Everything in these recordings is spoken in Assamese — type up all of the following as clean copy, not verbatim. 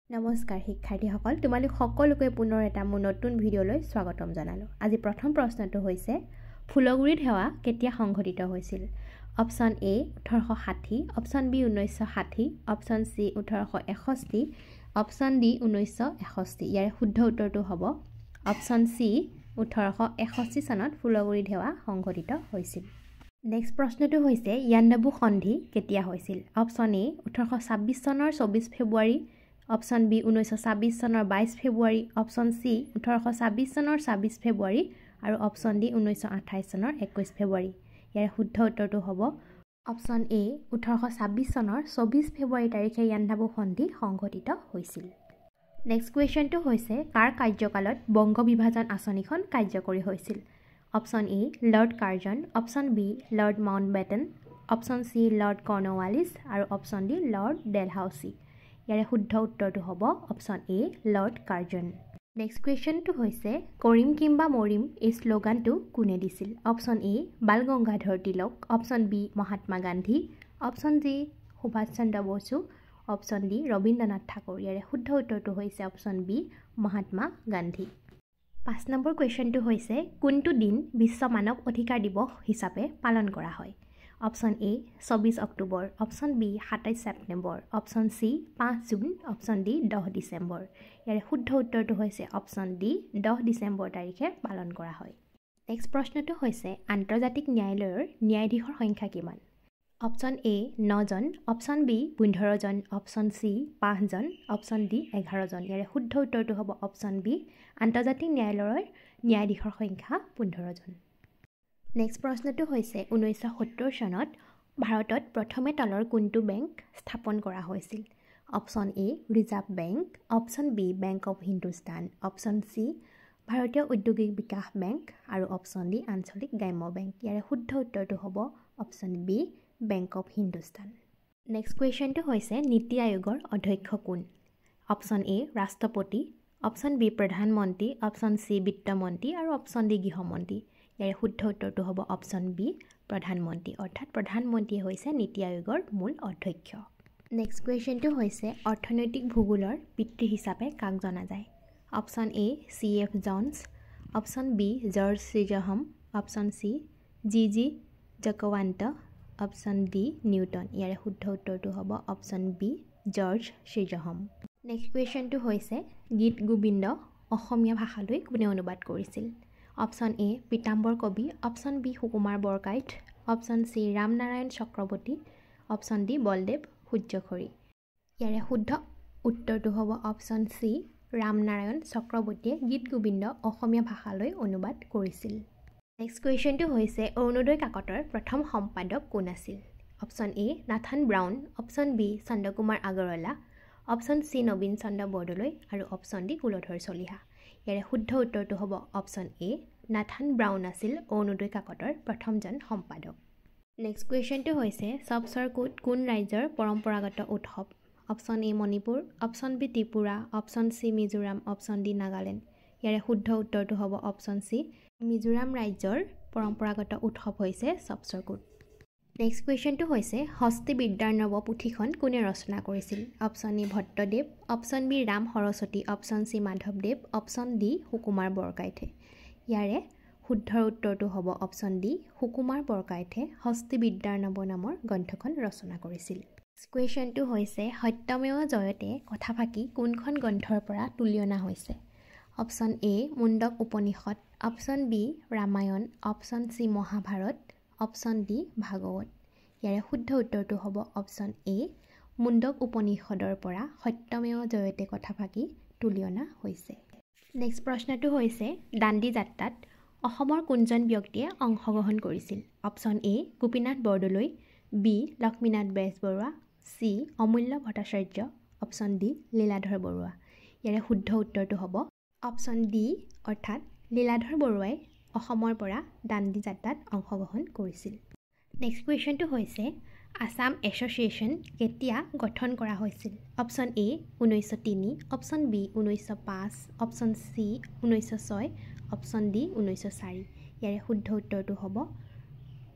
নমস্কাৰ শিক্ষাৰ্থীসকল, তোমালোক সকলোকে পুনৰ এটা মোৰ নতুন ভিডিঅ'লৈ স্বাগতম জনালোঁ। আজি প্ৰথম প্ৰশ্নটো হৈছে ফুলগুৰিত সেৱা কেতিয়া সংঘটিত হৈছিল? Option A 1860, option B 1960, option C 1861, option D 1961। ইয়াৰ শুদ্ধ উত্তৰটো হ'ব অপশ্যন চি 1861 চনত ফুলগুৰিত সেৱা সংঘটিত হৈছিল। নেক্সট প্ৰশ্নটো হৈছে ইয়াণ্ডাবু সন্ধি কেতিয়া হৈছিল? অপশ্যন এ 1826 চনৰ 24 ফেব্ৰুৱাৰী, অপশ্যন বি 1926 চনৰ 22 ফেব্ৰুৱাৰী, অপশ্যন চি 1826 চনৰ 26 ফেব্ৰুৱাৰী আৰু অপশ্যন ডি 1928 চনৰ 21 ফেব্ৰুৱাৰী। ইয়াৰ শুদ্ধ উত্তৰটো হ'ব অপশ্যন এ 1826 চনৰ 24 ফেব্ৰুৱাৰী তাৰিখে ইয়াণ্ডাবু সন্ধি সংঘটিত হৈছিল। নেক্সট কুৱেশ্যনটো হৈছে কাৰ কাৰ্যকালত বংগ বিভাজন আঁচনিখন কাৰ্যকৰী হৈছিল? Option A Lord Curzon, option B Lord Mountbatten, option C Lord Cornwallis আৰু অপশ্যন ডি লৰ্ড ডেলহাউচি। ইয়াৰে শুদ্ধ উত্তৰটো হ'ব option A Lord Curzon. Next কুৱেশ্যনটো হৈছে কৰিম কিম্বা মৰিম এই শ্লোগানটো কোনে দিছিল? Option A Bal Gangadhar Tilak, option B Mahatma Gandhi, option C Subhash Chandra Bose, option D Rabindranath Thakur. ইয়াৰে শুদ্ধ উত্তৰটো হৈছে option B Mahatma Gandhi. 5 number কুৱেশ্যনটো হৈছে কোনটো দিন বিশ্ব মানৱ অধিকাৰ দিৱস হিচাপে পালন কৰা হয়? অপশ্যন এ 24 অক্টোবৰ, অপশ্যন বি 27 ছেপ্টেম্বৰ, অপশ্যন চি 5 জুন, অপশ্যন ডি 10 ডিচেম্বৰ। ইয়াৰে শুদ্ধ উত্তৰটো হৈছে অপশ্যন ডি 10 ডিচেম্বৰ তাৰিখে পালন কৰা হয়। নেক্সট প্ৰশ্নটো হৈছে আন্তৰ্জাতিক ন্যায়ালয়ৰ ন্যায়াধীশৰ সংখ্যা কিমান? অপশ্যন এ 9 জন, অপশ্যন বি 15 জন, অপশ্যন চি 5 জন, অপশ্যন ডি 11 জন। ইয়াৰে শুদ্ধ উত্তৰটো হ'ব অপশ্যন বি আন্তৰ্জাতিক ন্যায়ালয়ৰ ন্যায়াধীশৰ সংখ্যা 15 জন। নেক্সট প্ৰশ্নটো হৈছে 1970 চনত ভাৰতত প্ৰথমে তলৰ কোনটো বেংক স্থাপন কৰা হৈছিল? Option A Reserve Bank, option B Bank of Hindustan, option C ভাৰতীয় ঔদ্যোগিক বিকাশ বেংক আৰু অপশ্যন ডি আঞ্চলিক গ্ৰাম্য বেংক। ইয়াৰে শুদ্ধ উত্তৰটো হ'ব option B Bank of Hindustan. Next কুৱেশ্যনটো হৈছে নীতি আয়োগৰ অধ্যক্ষ কোন? অপশ্যন এ ৰাষ্ট্ৰপতি, অপশ্যন বি প্ৰধানমন্ত্ৰী, অপশ্যন চি বিত্তমন্ত্ৰী আৰু অপশ্যন ডি গৃহমন্ত্ৰী। ইয়াৰে শুদ্ধ উত্তৰটো হ'ব অপশ্যন বি প্ৰধানমন্ত্ৰী, অৰ্থাৎ প্ৰধানমন্ত্ৰী হৈছে নীতি আয়োগৰ মূল অধ্যক্ষ। নেক্সট কুৱেশ্যনটো হৈছে অৰ্থনৈতিক ভূগোলৰ পিতৃ হিচাপে কাক জনা যায়? Option A CF Jones, option B George Chisholm, option C G জকৱান্ট, অপশ্যন ডি নিউটন। ইয়াৰে শুদ্ধ উত্তৰটো হ'ব option B George Chisholm. Next কুৱেশ্যনটো হৈছে গীত গোবিন্দ অসমীয়া ভাষালৈ কোনে অনুবাদ কৰিছিল? Option A Pitambar Kavi, option B Sukumar Barkaith, option C Ramnarayan Chakravarty, option D Baldev Suryakhari. ইয়াৰে শুদ্ধ উত্তৰটো হ'ব অপশ্যন চি ৰামনাৰায়ণ চক্ৰৱৰ্তীয়ে গীত গোবিন্দ অসমীয়া ভাষালৈ অনুবাদ কৰিছিল। নেক্সট কুৱেশ্যনটো হৈছে অৰুণোদয় কাকতৰ প্ৰথম সম্পাদক কোন আছিল? Option A Nathan Brown, option B Chandrakumar Agarwala, option C Nabin Chandra Bordoloi আৰু অপশ্যন ডি কুলধৰ চলিহা। ইয়াৰে শুদ্ধ উত্তৰটো হ'ব অপশ্যন এ নাথান ব্ৰাউন আছিল অৰুণোদয় কাকতৰ প্ৰথমজন সম্পাদক। নেক্সট কুৱেশ্যনটো হৈছে সবচৰকুট কোন ৰাজ্যৰ পৰম্পৰাগত উৎসৱ? Option A Manipur, option B Tripura, option C Mizoram, option D Nagaland. ইয়াৰে শুদ্ধ উত্তৰটো হ'ব অপশ্যন চি মিজোৰাম ৰাজ্যৰ পৰম্পৰাগত উৎসৱ হৈছে সবচৰকুট। নেক্সট কুৱেশ্যনটো হৈছে হস্তি বিদ্যাৰ নৱ পুথিখন কোনে ৰচনা কৰিছিল? Option A Bhattadev, option B Ram Saraswati, option C মাধৱদেৱ, অপশ্যন ডি সুকুমাৰ বৰকাইতে। ইয়াৰে শুদ্ধ উত্তৰটো হ'ব অপশ্যন ডি সুকুমাৰ বৰকাইতে হস্তি বিদ্যাৰ নৱ নামৰ গ্ৰন্থখন ৰচনা কৰিছিল। কুৱেশ্যনটো হৈছে সত্যমেৱ জয়তে কথাফাকি কোনখন গ্ৰন্থৰ পৰা তুলি অনা হৈছে? Option A Mundaka Upanishad, option B Ramayana, option C Mahabharata, option D Bhagavata. ইয়াৰে শুদ্ধ উত্তৰটো হ'ব অপশ্যন এ মুণ্ডক উপনিষদৰ পৰা সত্যমেৱ জয়তে কথাফাকি তুলি অনা হৈছে। নেক্সট প্ৰশ্নটো হৈছে দাণ্ডি যাত্ৰাত অসমৰ কোনজন ব্যক্তিয়ে অংশগ্ৰহণ কৰিছিল? Option A Gopinath Bordoloi, B Lakshminath Bezbaroa, C Amulya Bhattacharya, option D Liladhar Barua. ইয়াৰে শুদ্ধ উত্তৰটো হ'ব অপশ্যন ডি অৰ্থাৎ লীলাধৰ বৰুৱাই অসমৰ পৰা দাণ্ডি যাত্ৰাত অংশগ্ৰহণ কৰিছিল। নেক্সট কুৱেশ্যনটো হৈছে আছাম এছ'চিয়েশ্যন কেতিয়া গঠন কৰা হৈছিল? Option A 1903, option B 1905, option C 1906, option D 1904। ইয়াৰে শুদ্ধ উত্তৰটো হ'ব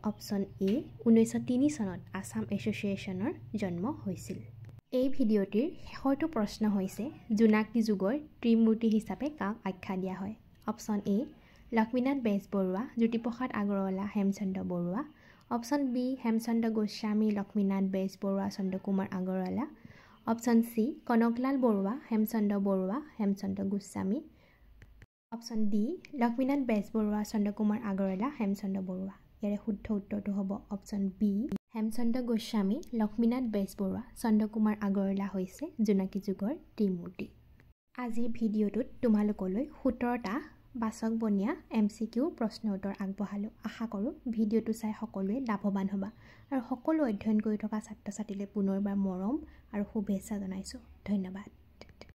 অপশ্যন এ 1903 চনত আছাম এছ'চিয়েশ্যনৰ জন্ম হৈছিল। এই ভিডিঅ'টিৰ শেষৰটো প্ৰশ্ন হৈছে জোনাকী যুগৰ ত্ৰিমূৰ্তি হিচাপে কাক আখ্যা দিয়া হয়? Option A Lakshminath Bezbaroa, Jyotiprasad Agarwala, Hemchandra Barua. Option B Hemchandra Goswami, Lakshminath Bezbaroa, Chandrakumar Agarwala. Option C Kanaklal Barua, Hemchandra Barua, Hemchandra Goswami. Option D Lakshminath Bezbaroa, Chandrakumar Agarwala, Hemchandra Barua. ইয়াৰে শুদ্ধ উত্তৰটো হ'ব অপশ্যন বি হেমচন্দ্ৰ গোস্বামী, লক্ষ্মীনাথ বেজবৰুৱা, চন্দ্ৰকুমাৰ আগৰৱালা হৈছে জোনাকী যুগৰ ত্ৰিমূৰ্তি। আজিৰ ভিডিঅ'টোত তোমালোকলৈ 17টা বাচকবনীয়া MCQ প্ৰশ্নৰ উত্তৰ আগবঢ়ালোঁ। আশা কৰোঁ ভিডিঅ'টো চাই সকলোৱে লাভৱান হ'বা আৰু সকলো অধ্যয়ন কৰি থকা ছাত্ৰ ছাত্ৰীলৈ পুনৰবাৰ মৰম আৰু শুভেচ্ছা জনাইছোঁ। ধন্যবাদ।